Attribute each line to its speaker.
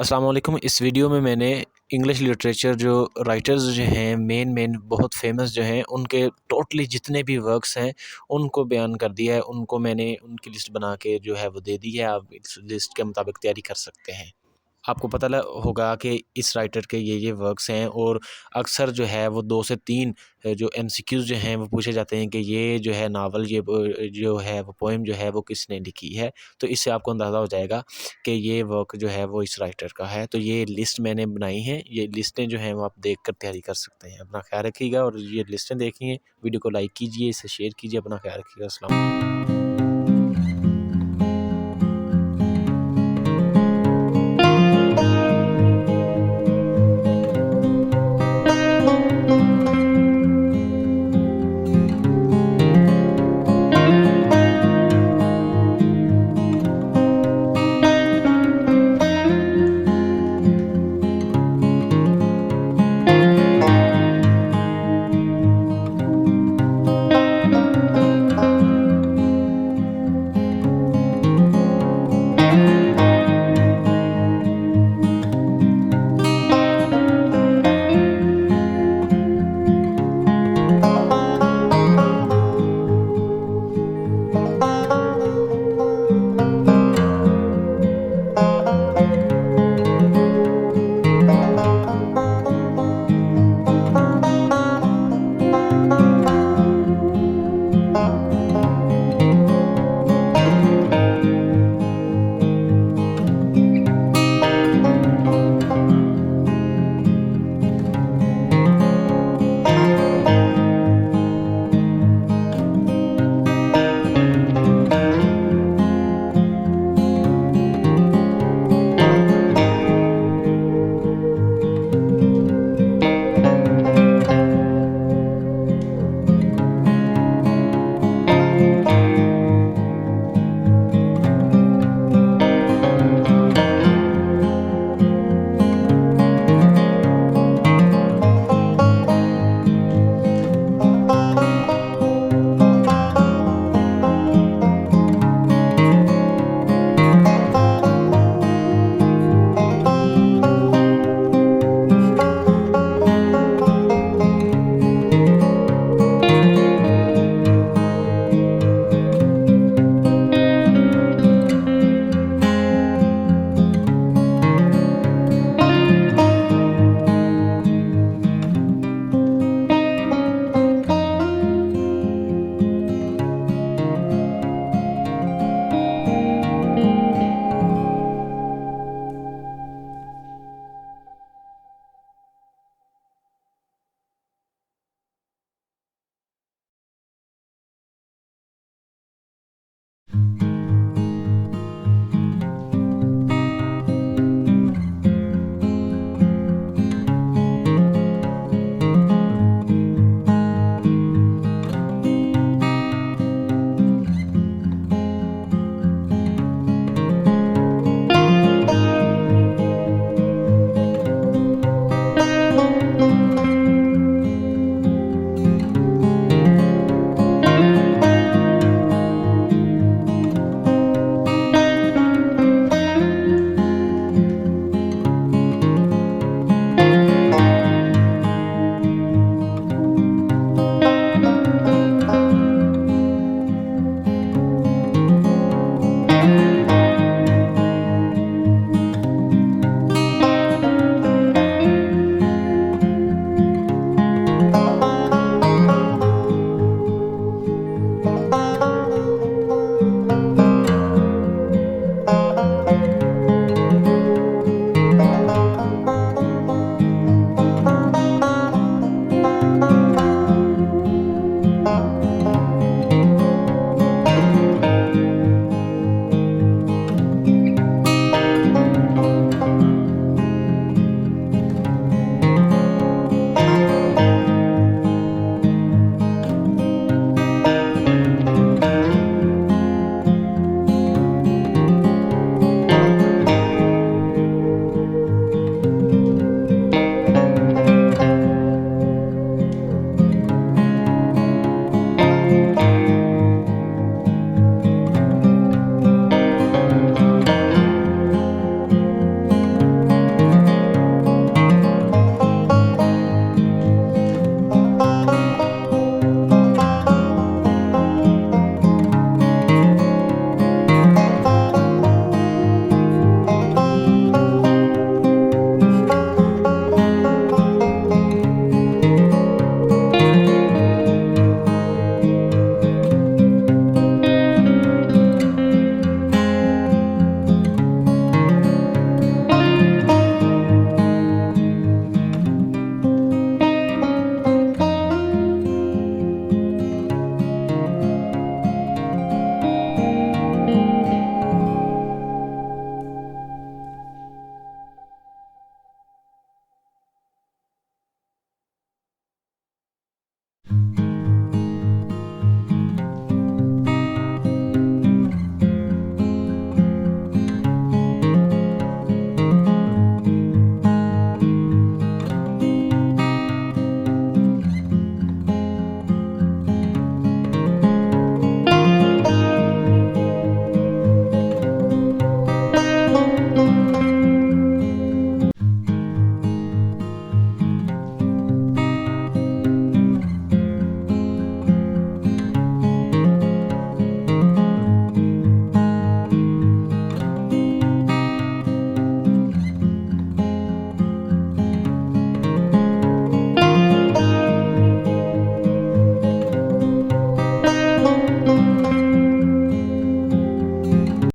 Speaker 1: अस्सलाम वालेकुम। इस वीडियो में मैंने इंग्लिश लिटरेचर जो राइटर्स जो हैं मेन बहुत फेमस जो हैं उनके टोटली जितने भी वर्क्स हैं उनको बयान कर दिया है। उनको मैंने उनकी लिस्ट बना के जो है वो दे दी है। आप इस लिस्ट के मुताबिक तैयारी कर सकते हैं। आपको पता होगा कि इस राइटर के ये वर्क्स हैं और अक्सर जो है वो 2 से 3 जो एमसीक्यूज़ जो हैं वो पूछे जाते हैं कि ये जो है नावल जो है वो पोएम जो है वो किसने लिखी है। तो इससे आपको अंदाज़ा हो जाएगा कि ये वर्क जो है वो इस राइटर का है। तो ये लिस्ट मैंने बनाई है, ये लिस्टें जो हैं वो आप देख कर तैयारी कर सकते हैं। अपना ख़्याल रखिएगा और ये लिस्टें देखिए, वीडियो को लाइक कीजिए, इसे शेयर कीजिए, अपना ख़्याल रखिएगा। अस्सलाम।